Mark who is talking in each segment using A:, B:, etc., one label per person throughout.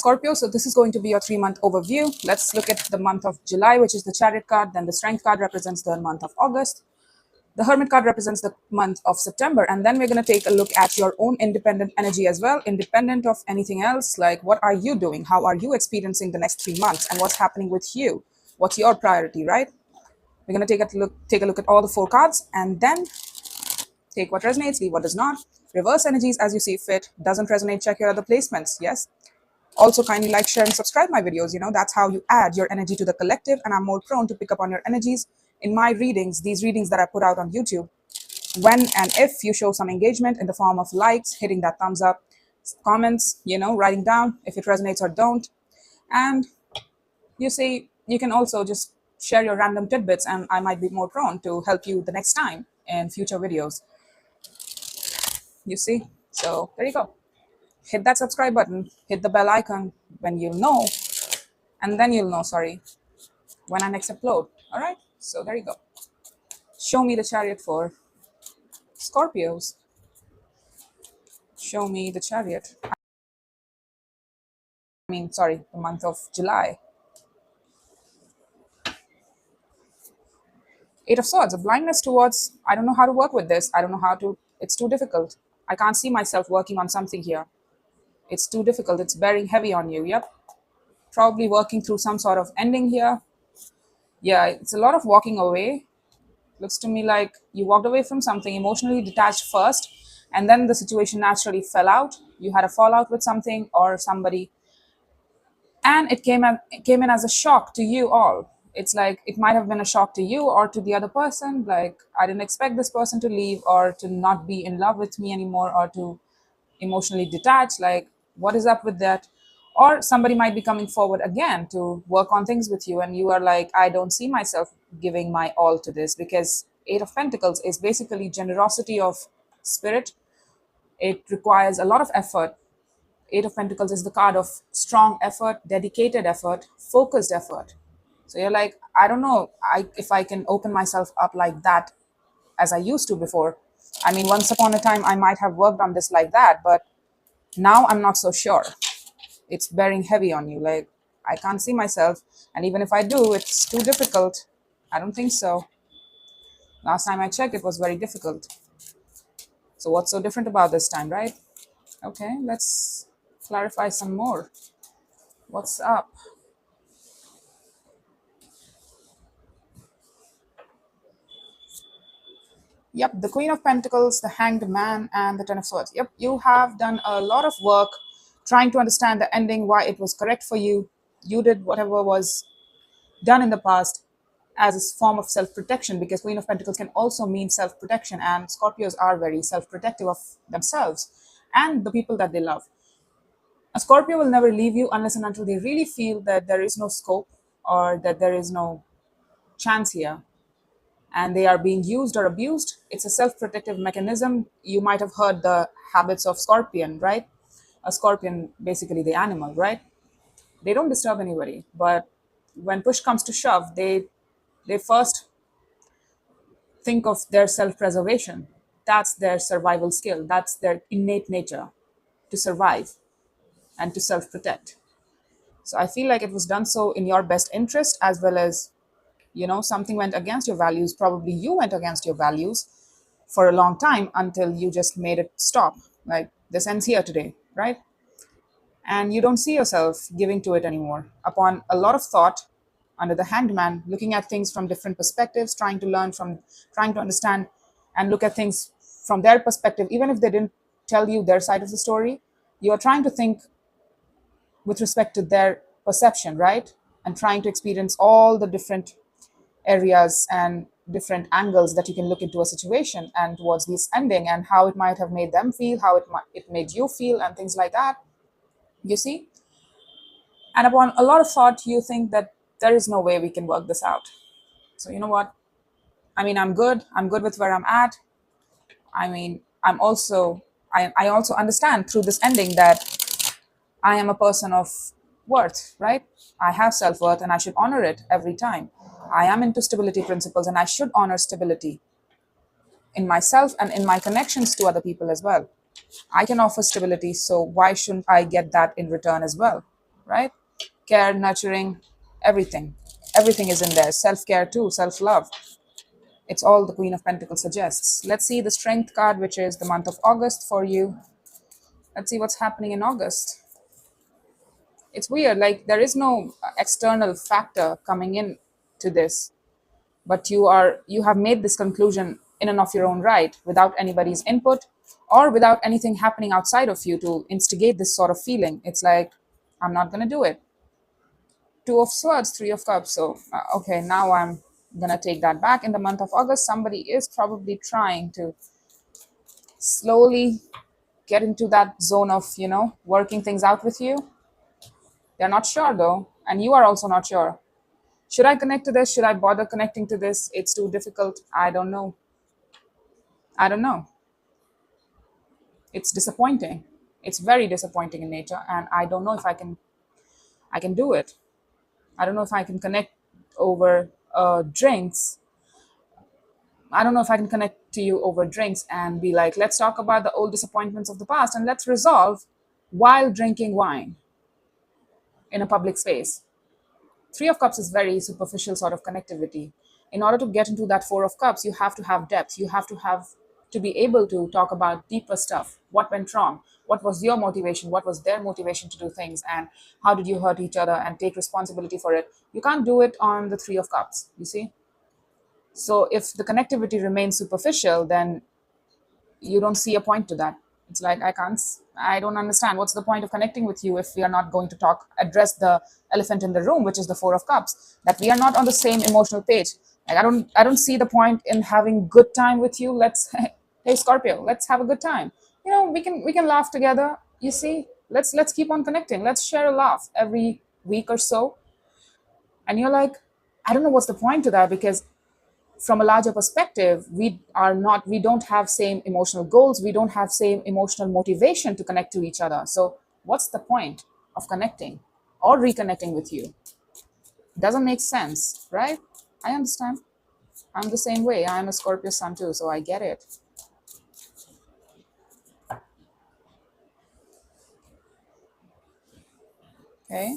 A: Scorpio, so this is going to be your 3-month overview. Let's look at the month of July, which is the Chariot card. Then the Strength card represents the month of August. The Hermit card represents the month of September. And then we're going to take a look at your own independent energy as well, independent of anything else. Like, what are you doing? How are you experiencing the next 3 months? And what's happening with you? What's your priority, right? We're going to take a look at all the 4 cards and then take what resonates, leave what does not. Reverse energies as you see fit. Doesn't resonate, check your other placements. Yes. Also, kindly like, share, and subscribe my videos. That's how you add your energy to the collective, and I'm more prone to pick up on your energies in my readings, these readings that I put out on YouTube. When and if you show some engagement in the form of likes, hitting that thumbs up, comments, writing down if it resonates or don't. And you see, you can also just share your random tidbits, and I might be more prone to help you the next time in future videos. You see? So there you go. Hit that subscribe button, hit the bell icon when you'll know, and then you'll know, when I next upload. All right, so there you go. Show me the Chariot for Scorpios. Show me the Chariot. The month of July. 8 of Swords, a blindness towards, I don't know how to work with this. I don't know how to, it's too difficult. I can't see myself working on something here. It's too difficult. It's bearing heavy on you. Yep. Probably working through some sort of ending here. Yeah, it's a lot of walking away. Looks to me like you walked away from something, emotionally detached first, and then the situation naturally fell out. You had a fallout with something or somebody, and it came in as a shock to you all. It's like it might have been a shock to you or to the other person. Like, I didn't expect this person to leave or to not be in love with me anymore or to emotionally detached. Like, what is up with that? Or somebody might be coming forward again to work on things with you, and you are like, I don't see myself giving my all to this, because 8 of Pentacles is basically generosity of spirit. It requires a lot of effort. 8 of Pentacles is the card of strong effort, dedicated effort, focused effort. So you're like, I don't know if I can open myself up like that as I used to before. Once upon a time, I might have worked on this like that, but now I'm not so sure. It's bearing heavy on you. Like, I can't see myself. And even if I do, it's too difficult. I don't think so. Last time I checked, it was very difficult. So what's so different about this time, right? Okay, let's clarify some more. What's up? Yep, the Queen of Pentacles, the Hanged Man, and the Ten of Swords. Yep, you have done a lot of work trying to understand the ending, why it was correct for you. You did whatever was done in the past as a form of self-protection, because Queen of Pentacles can also mean self-protection, and Scorpios are very self-protective of themselves and the people that they love. A Scorpio will never leave you unless and until they really feel that there is no scope or that there is no chance here and they are being used or abused. It's a self-protective mechanism. You might have heard the habits of scorpion, right? A scorpion, basically the animal, right? They don't disturb anybody, but when push comes to shove, they first think of their self-preservation. That's their survival skill. That's their innate nature, to survive and to self-protect. So I feel like it was done so in your best interest, as well as, something went against your values. Probably you went against your values for a long time until you just made it stop. Like, this ends here today, right? And you don't see yourself giving to it anymore. Upon a lot of thought, under the Hanged Man, looking at things from different perspectives, trying to learn from, trying to understand and look at things from their perspective, even if they didn't tell you their side of the story, you are trying to think with respect to their perception, right? And trying to experience all the different areas and different angles that you can look into a situation and towards this ending, and how it might have made them feel, how it made you feel, and things like that. You see? And upon a lot of thought, you think that there is no way we can work this out. So you know what? I'm good. I'm good with where I'm at. I also understand through this ending that I am a person of worth, right? I have self-worth and I should honor it every time. I am into stability principles and I should honor stability in myself and in my connections to other people as well. I can offer stability, so why shouldn't I get that in return as well? right? Care, nurturing, everything. Everything is in there. Self-care too, self-love. It's all the Queen of Pentacles suggests. Let's see the Strength card, which is the month of August for you. Let's see what's happening in August. It's weird, like there is no external factor coming in to this, but you have made this conclusion in and of your own right without anybody's input or without anything happening outside of you to instigate this sort of feeling. It's like, I'm not going to do it. Two of Swords, Three of Cups. So okay, now I'm gonna take that back. In the month of August, somebody is probably trying to slowly get into that zone of, working things out with you. They're not sure though, and you are also not sure. Should I connect to this? Should I bother connecting to this? It's too difficult. I don't know. I don't know. It's disappointing. It's very disappointing in nature, and I don't know if I can do it. I don't know if I can connect over drinks. I don't know if I can connect to you over drinks and be like, let's talk about the old disappointments of the past and let's resolve while drinking wine in a public space. Three of Cups is very superficial sort of connectivity. In order to get into that Four of Cups, you have to have depth. You have to be able to talk about deeper stuff. What went wrong? What was your motivation? What was their motivation to do things? And how did you hurt each other and take responsibility for it? You can't do it on the Three of Cups, you see? So if the connectivity remains superficial, then you don't see a point to that. It's like, I don't understand what's the point of connecting with you if we are not going to address the elephant in the room, which is the Four of Cups, that we are not on the same emotional page. Like I don't see the point in having good time with you. Let's hey Scorpio, let's have a good time. We can laugh together. You see, let's keep on connecting. Let's share a laugh every week or so. And you're like, I don't know what's the point to that, because from a larger perspective, we don't have same emotional goals, we don't have same emotional motivation to connect to each other. So what's the point of connecting or reconnecting with you? Doesn't make sense, right? I understand. I'm the same way. I'm a Scorpio sun too, so I get it. Okay,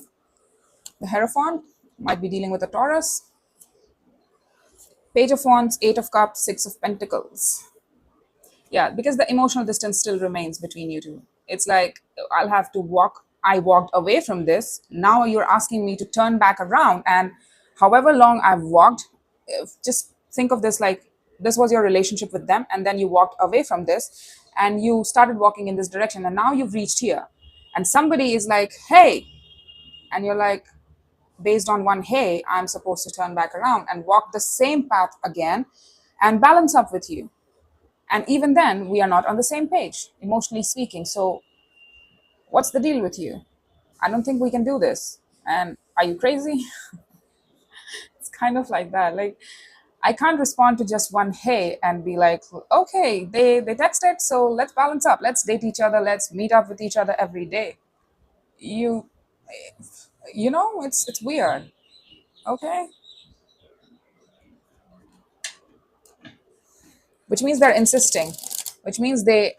A: the Hierophant might be dealing with a Taurus. Page of Wands, Eight of Cups, Six of Pentacles. Yeah, because the emotional distance still remains between you two. It's like, I'll have to walk. I walked away from this. Now you're asking me to turn back around. And however long I've walked, just think of this like this was your relationship with them. And then you walked away from this and you started walking in this direction. And now you've reached here. And somebody is like, hey. And you're like, based on one hey, I'm supposed to turn back around and walk the same path again and balance up with you. And even then, we are not on the same page, emotionally speaking. So, what's the deal with you? I don't think we can do this. And are you crazy? It's kind of like that. Like, I can't respond to just one hey and be like, okay, they texted, so let's balance up. Let's date each other. Let's meet up with each other every day. You, it's weird. Okay. Which means they're insisting, which means it's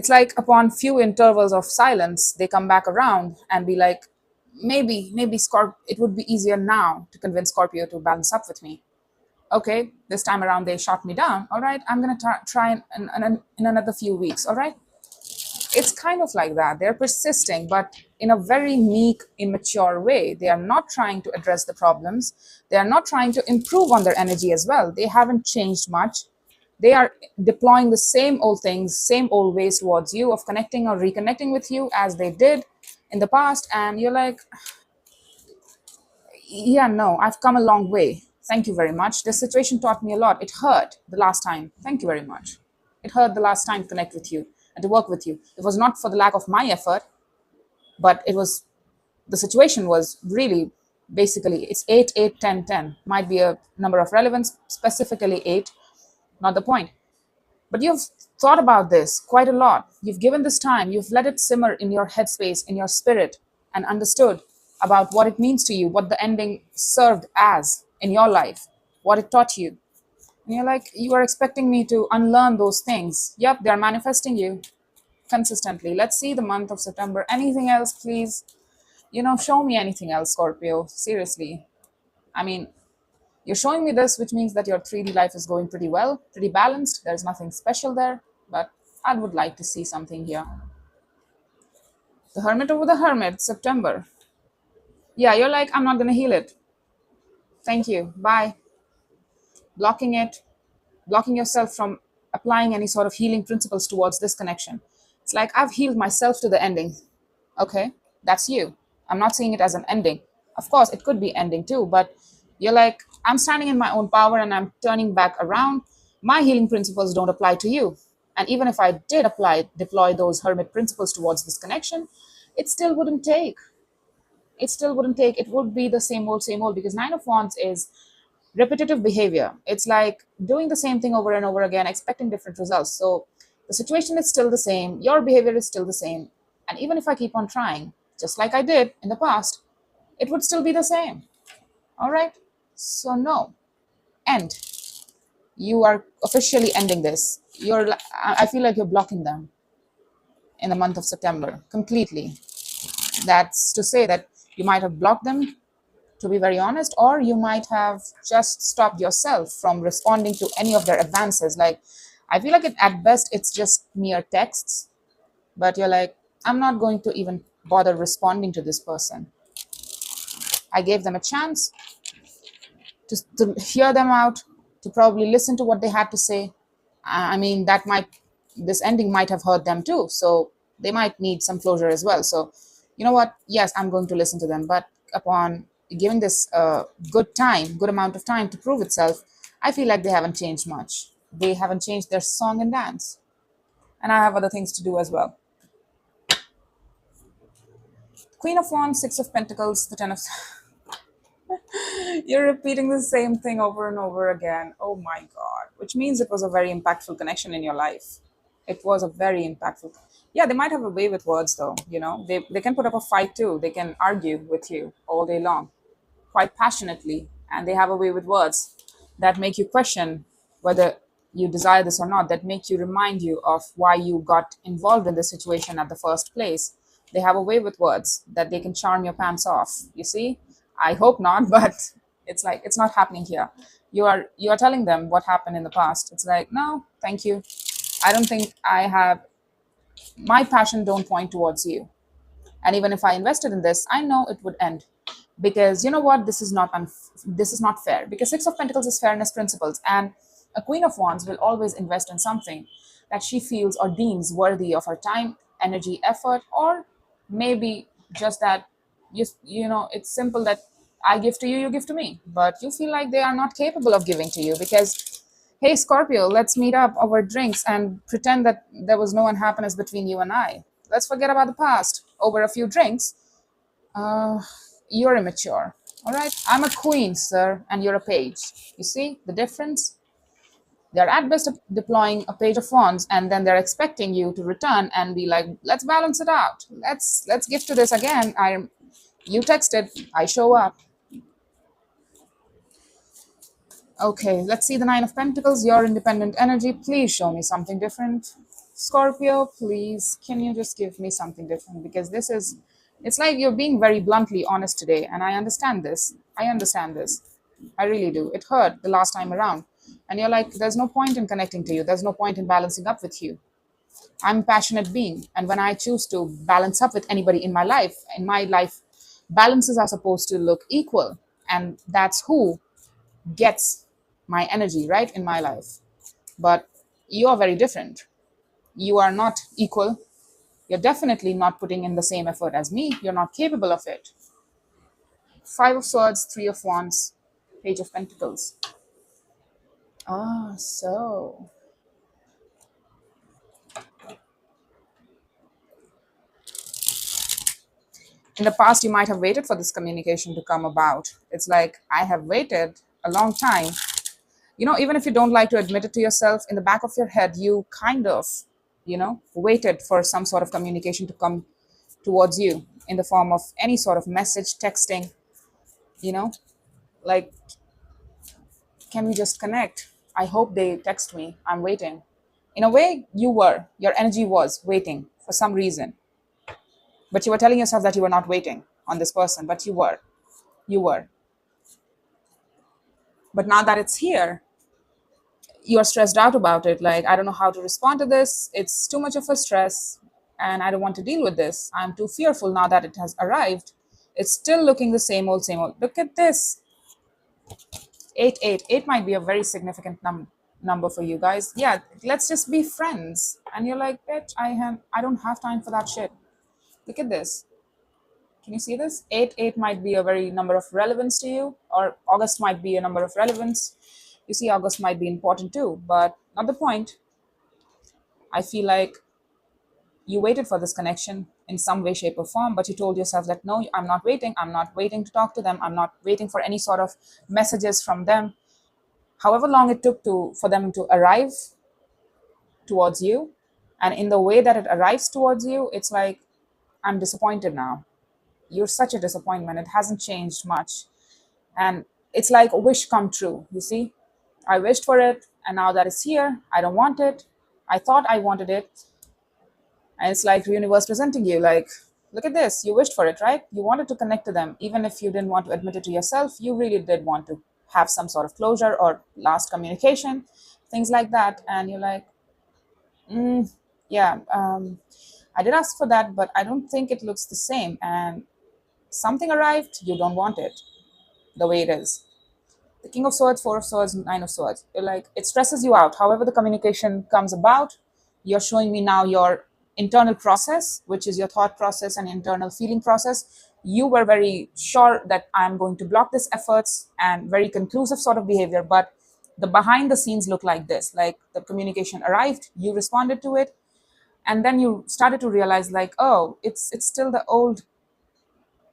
A: like upon few intervals of silence, they come back around and be like, maybe it would be easier now to convince Scorpio to balance up with me. Okay, this time around they shot me down. All right, I'm going to try in another few weeks. All right. It's kind of like that. They're persisting, but in a very meek, immature way. They are not trying to address the problems. They are not trying to improve on their energy as well. They haven't changed much. They are deploying the same old things, same old ways towards you of connecting or reconnecting with you as they did in the past. And you're like, yeah, no, I've come a long way. Thank you very much. This situation taught me a lot. It hurt the last time. Thank you very much. It hurt the last time to connect with you and to work with you. It was not for the lack of my effort, but the situation was really basically, it's 8, 8, 10, 10. Might be a number of relevance, specifically 8, not the point. But you've thought about this quite a lot. You've given this time, you've let it simmer in your headspace, in your spirit, and understood about what it means to you, what the ending served as in your life, what it taught you. And you're like, you are expecting me to unlearn those things. Yep, they're manifesting you. consistently. Let's see the month of September. Anything else, please? Show me anything else, Scorpio. Seriously. I mean, you're showing me this, which means that your 3D life is going pretty well, pretty balanced. There's nothing special there, but I would like to see something here. The Hermit over the Hermit, September. Yeah, you're like, I'm not going to heal it. Thank you. Bye. Blocking it, blocking yourself from applying any sort of healing principles towards this connection. It's like, I've healed myself to the ending. Okay, that's you. I'm not seeing it as an ending. Of course, it could be ending too, but you're like, I'm standing in my own power and I'm turning back around. My healing principles don't apply to you. And even if I did deploy those hermit principles towards this connection, it still wouldn't take. It still wouldn't take. It would be the same old, because Nine of Wands is repetitive behavior. It's like doing the same thing over and over again, expecting different results. So the situation is still the same, your behavior is still the same. And even if I keep on trying, just like I did in the past, it would still be the same. All right? So, no. End. You are officially ending this. I feel like you're blocking them in the month of September completely. That's to say that you might have blocked them, to be very honest, or you might have just stopped yourself from responding to any of their advances. Like, I feel like at best it's just mere texts, but you're like, I'm not going to even bother responding to this person. I gave them a chance to hear them out, to probably listen to what they had to say. I mean, this ending might have hurt them too, so they might need some closure as well. So, you know what? Yes, I'm going to listen to them, but upon giving this good amount of time to prove itself, I feel like they haven't changed much. They haven't changed their song and dance, and I have other things to do as well. Queen of Wands, Six of Pentacles, the Ten of You're repeating the same thing over and over again. Oh my God. Which means it was a very impactful connection in your life. It was a very impactful. Yeah, they might have a way with words though. They can put up a fight too. They can argue with you all day long, quite passionately. And they have a way with words that make you question whether you desire this or not, that make you remind you of why you got involved in this situation at the first place. They have a way with words that they can charm your pants off. You see? I hope not, but it's like it's not happening here. You are telling them what happened in the past. It's like, no, thank you. I don't think I have my passion don't point towards you. And even if I invested in this, I know it would end. Because you know what? This is not fair. Because Six of Pentacles is fairness principles, and a Queen of Wands will always invest in something that she feels or deems worthy of her time, energy, effort, or maybe just that it's simple that I give to you, you give to me. But you feel like they are not capable of giving to you because, hey, Scorpio, let's meet up over drinks and pretend that there was no unhappiness between you and I. Let's forget about the past over a few drinks. You're immature. All right. I'm a queen, sir, and you're a page. You see the difference? They're at best deploying a page of wands, and then they're expecting you to return and be like, let's balance it out. Let's give to this again. You texted, I show up. Okay, let's see the Nine of Pentacles, your independent energy. Please show me something different. Scorpio, please, can you just give me something different? Because it's like you're being very bluntly honest today, and I understand this. I understand this. I really do. It hurt the last time around. And you're like, there's no point in connecting to you. There's no point in balancing up with you. I'm a passionate being. And when I choose to balance up with anybody in my life, balances are supposed to look equal. And that's who gets my energy, right, in my life. But you are very different. You are not equal. You're definitely not putting in the same effort as me. You're not capable of it. Five of Swords, Three of Wands, Page of Pentacles. So in the past, you might have waited for this communication to come about. It's like, I have waited a long time. Even if you don't like to admit it to yourself, in the back of your head, you kind of, waited for some sort of communication to come towards you in the form of any sort of message, texting, like, can we just connect? I hope they text me. I'm waiting. In a way, your energy was waiting for some reason. But you were telling yourself that you were not waiting on this person, but you were. You were. But now that it's here, you're stressed out about it. Like, I don't know how to respond to this. It's too much of a stress, and I don't want to deal with this. I'm too fearful now that it has arrived. It's still looking the same old, same old. Look at this. 8 might be a very significant number for you guys. Yeah, let's just be friends. And you're like, bitch, I don't have time for that shit. Look at this. Can you see this? 8 might be a very number of relevance to you, or August might be a number of relevance. You see, August might be important too, but not the point. I feel like you waited for this connection in some way, shape, or form, but you told yourself that no, I'm not waiting. I'm not waiting to talk to them. I'm not waiting for any sort of messages from them. However long it took for them to arrive towards you, and in the way that it arrives towards you, it's like, I'm disappointed now. You're such a disappointment. It hasn't changed much. And it's like a wish come true, you see? I wished for it, and now that it's here, I don't want it. I thought I wanted it. And it's like the universe presenting you, like, look at this. You wished for it, right? You wanted to connect to them. Even if you didn't want to admit it to yourself, you really did want to have some sort of closure or last communication, things like that. And you're like, yeah, I did ask for that, but I don't think it looks the same. And something arrived, you don't want it the way it is. The King of Swords, Four of Swords, Nine of Swords. You're like, it stresses you out. However the communication comes about, you're showing me now your internal process, which is your thought process and internal feeling process. You were very sure that I'm going to block this efforts and very conclusive sort of behavior, but the behind the scenes look like this. Like, the communication arrived, you responded to it, and then you started to realize, like, oh, it's still the old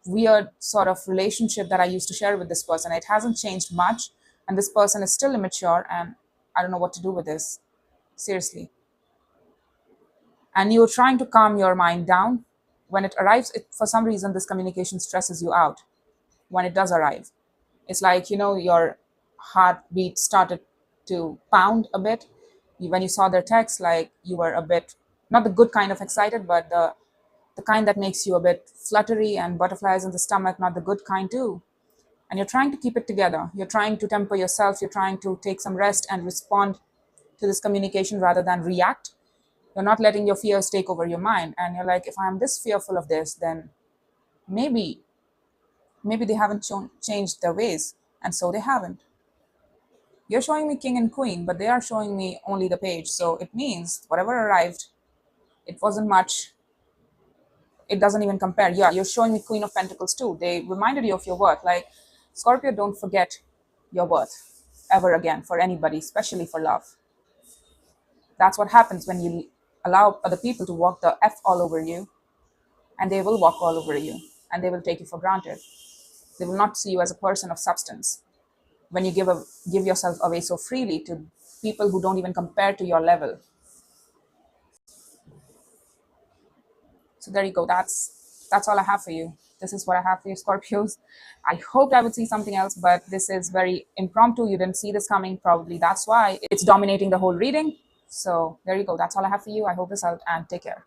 A: weird sort of relationship that I used to share with this person. It hasn't changed much, and this person is still immature, and I don't know what to do with this. Seriously. And you're trying to calm your mind down. When it arrives, for some reason, this communication stresses you out when it does arrive. It's like, your heartbeat started to pound a bit. When you saw their text, like, you were a bit, not the good kind of excited, but the kind that makes you a bit fluttery and butterflies in the stomach, not the good kind too. And you're trying to keep it together. You're trying to temper yourself. You're trying to take some rest and respond to this communication rather than react. You're not letting your fears take over your mind. And you're like, if I'm this fearful of this, then maybe they haven't changed their ways. And so they haven't. You're showing me king and queen, but they are showing me only the page. So it means whatever arrived, it wasn't much. It doesn't even compare. Yeah, you're showing me Queen of Pentacles too. They reminded you of your worth. Like, Scorpio, don't forget your worth ever again for anybody, especially for love. That's what happens when you allow other people to walk the F all over you, and they will walk all over you, and they will take you for granted. They will not see you as a person of substance when you give yourself away so freely to people who don't even compare to your level. So there you go. That's all I have for you. This is what I have for you, Scorpios. I hoped I would see something else, but this is very impromptu. You didn't see this coming. Probably that's why it's dominating the whole reading. So there you go. That's all I have for you. I hope this helped, and take care.